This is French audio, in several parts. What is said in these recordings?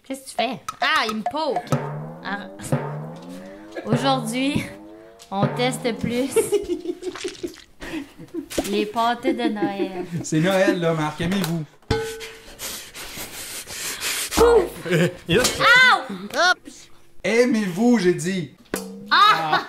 Qu'est-ce que tu fais? Ah, il me poke! Ah. Aujourd'hui, on teste plus les pâtés de Noël. C'est Noël, là, Marc. Aimez-vous. Yes. Ow! Oups! Aimez-vous, j'ai dit. Ah!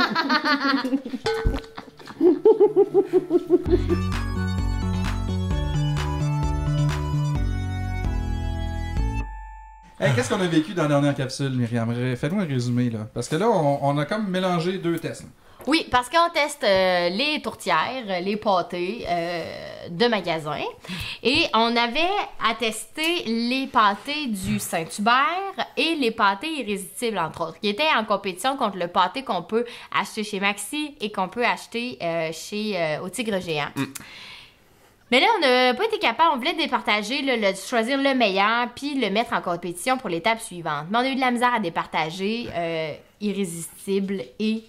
Hey, qu'est-ce qu'on a vécu dans la dernière capsule, Myriam? Fais-nous un résumé, là. Parce que là, on a comme mélangé deux tests. Oui, parce qu'on teste les tourtières, les pâtés de magasin. Et on avait à tester les pâtés du Saint-Hubert et les pâtés irrésistibles, entre autres, qui étaient en compétition contre le pâté qu'on peut acheter chez Maxi et qu'on peut acheter au Tigre Géant. Mais là, on n'a pas été capable, on voulait départager, là, choisir le meilleur, puis le mettre en compétition pour l'étape suivante. Mais on a eu de la misère à départager Irrésistible et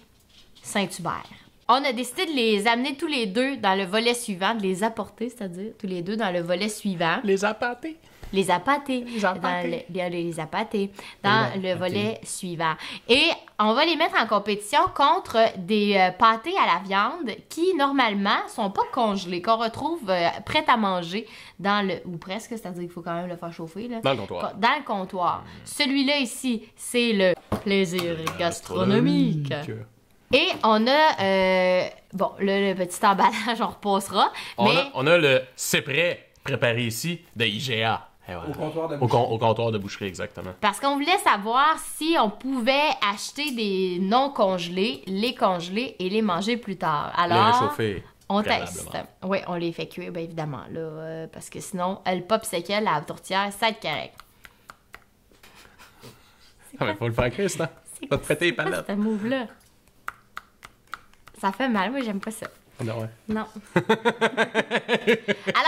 Saint-Hubert. On a décidé de les amener tous les deux dans le volet suivant, de les apporter, c'est-à-dire tous les deux dans le volet suivant. Les appâtés. Les appâtés. Les appâtés. Les appâtés. Dans le volet suivant. Et on va les mettre en compétition contre des pâtés à la viande qui, normalement, sont pas congelés, qu'on retrouve prêts à manger dans le... ou presque, c'est-à-dire qu'il faut quand même le faire chauffer. Là. Dans le comptoir. Dans le comptoir. Celui-là ici, c'est le plaisir gastronomique. Et on a... bon, le petit emballage, on repassera. On a le c'est prêt préparé ici de IGA. Voilà. Au comptoir de boucherie. Au comptoir de boucherie, exactement. Parce qu'on voulait savoir si on pouvait acheter des non congelés, les congeler et les manger plus tard. Alors, les réchauffer. On teste. Oui, on les fait cuire, bien évidemment, là, parce que sinon, le pop séquel à la tourtière, ça va être correct. Ah, mais faut le faire cuire, ça. Faut te prêter les palettes. C'est un move-là. Ça fait mal, moi, j'aime pas ça. Non, ouais. Non. Alors,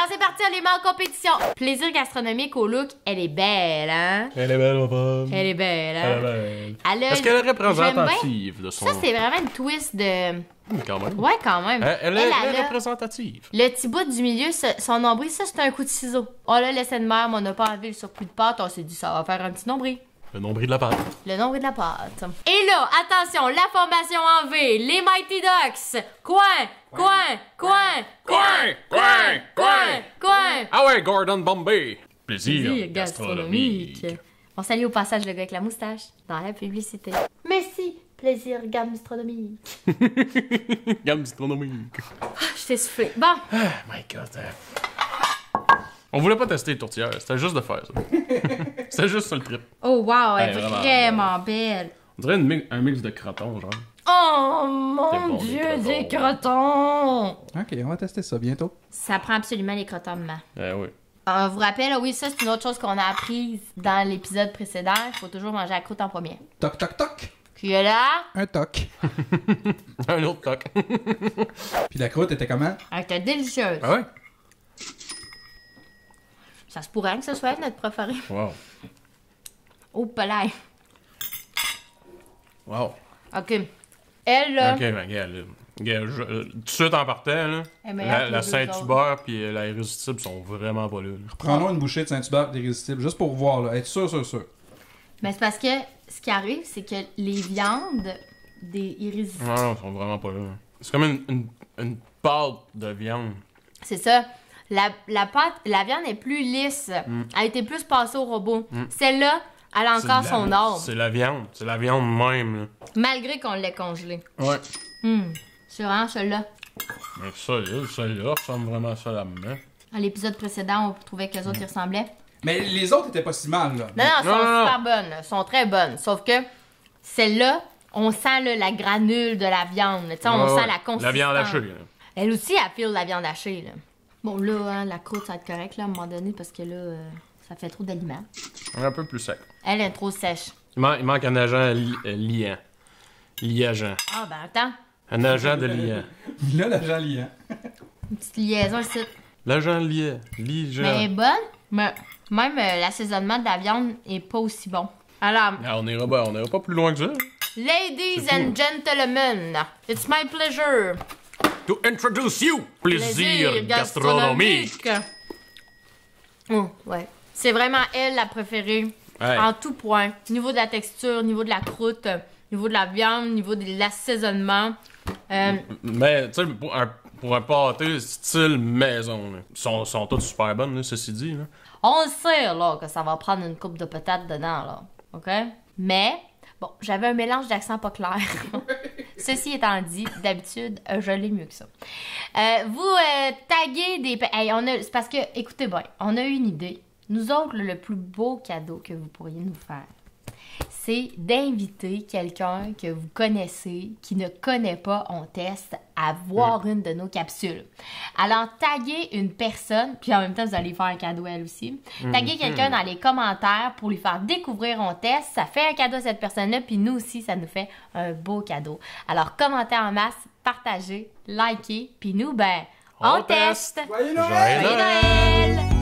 c'est parti, on les met en compétition. Plaisir gastronomique au look, elle est belle, hein? Elle est belle, ma femme. Elle est belle, hein? Elle est belle. Elle a... Est-ce qu'elle est représentative de son... Ça, c'est vraiment une twist de... Quand même. Ouais, quand même. Elle est représentative. Le petit bout du milieu, son nombril, ça, c'est un coup de ciseau. On l'a laissé de même, on n'a pas enlevé le surplus de pâte, on s'est dit, ça va faire un petit nombril. Le nombril de la pâte. Le nombril de la pâte. Et là, attention, la formation en V, les Mighty Ducks. Coin. Ah ouais, Gordon Bombay. Plaisir gastronomique. On salue au passage le gars avec la moustache dans la publicité. Merci, plaisir gastronomique. Gastronomique. Je t'ai soufflé. Bon. Oh my God. On voulait pas tester les tourtières, c'était juste de faire ça. C'était juste ça le trip. Oh wow, elle est vraiment vraiment belle. On dirait un mix de crotons, genre. Oh mon bon, Dieu, des des crotons! OK, on va tester ça bientôt. Ça prend absolument les crotons de main. Oui. On vous rappelle, oui, ça c'est une autre chose qu'on a apprise dans l'épisode précédent. Il faut toujours manger la croûte en premier. Toc, toc, toc. Qui est là? Un toc. Un autre toc. Puis la croûte était comment? Elle était délicieuse. Ah ouais? Ça se pourrait que ce soit notre préféré. Wow. Oh, palais. Wow. OK. Elle, là... Ok, regarde, tout de suite en partant, là, Elle est meilleure que la les deux Saint-Hubert et la Irrésistible sont vraiment pas là. Prenons une bouchée de Saint-Hubert d'irrésistible, juste pour voir, là, être sûr. Mais c'est parce que ce qui arrive, c'est que les viandes des irrésistibles... Non, ils sont vraiment pas là. C'est comme une pâte de viande. C'est ça. La pâte, la viande est plus lisse. Elle a été plus passée au robot. Celle-là, elle a encore son âme. C'est la viande même, là. Malgré qu'on l'ait congelée. Ouais. C'est vraiment celle-là. Mais celle-là ressemble vraiment à ça la main. À l'épisode précédent, on trouvait que les autres, ils ressemblaient. Mais les autres étaient pas si mal, là. Non, elles sont super bonnes. Elles sont très bonnes. Sauf que celle-là, on sent là, la granule de la viande. Tu sais, on sent la consistance. La viande hachée, là. Elle aussi, elle file la viande hachée, là. Bon, là, hein, la croûte, ça va être correct, là, à un moment donné, parce que là, ça fait trop d'aliments. Un peu plus sec. Elle est trop sèche. Il manque un agent liant. Liageant. Ah, ben, attends. Un agent de liant. Là, l'agent liant. Une petite liaison ici. L'agent liant. Liageant. Mais elle est bonne, mais même l'assaisonnement de la viande est pas aussi bon. Alors, Ah, on ira pas plus loin que ça. ladies and gentlemen, it's my pleasure. To introduce you, plaisir gastronomique. Oh, ouais. C'est vraiment elle la préférée Ouais. En tout point. Niveau de la texture, niveau de la croûte, niveau de la viande, niveau de l'assaisonnement. Mais, tu sais, pour un pâté style maison, là, sont toutes super bonnes, là, ceci dit. Là. On le sait, là, que ça va prendre une coupe de patates dedans, là. OK? Mais, bon, j'avais un mélange d'accents pas clairs. Ceci étant dit, d'habitude, je l'ai mieux que ça. Vous taguez des... Hey, c'est parce que, écoutez bien, on a eu une idée. Nous autres, le plus beau cadeau que vous pourriez nous faire, c'est d'inviter quelqu'un que vous connaissez, qui ne connaît pas On Teste, à voir une de nos capsules. Alors, taguez une personne, puis en même temps, vous allez faire un cadeau à elle aussi. Taguez quelqu'un dans les commentaires pour lui faire découvrir On Teste. Ça fait un cadeau à cette personne-là, puis nous aussi, ça nous fait un beau cadeau. Alors, commentez en masse, partagez, likez, puis nous, ben, on teste! Joyeux Joyeux Joyeux Noël!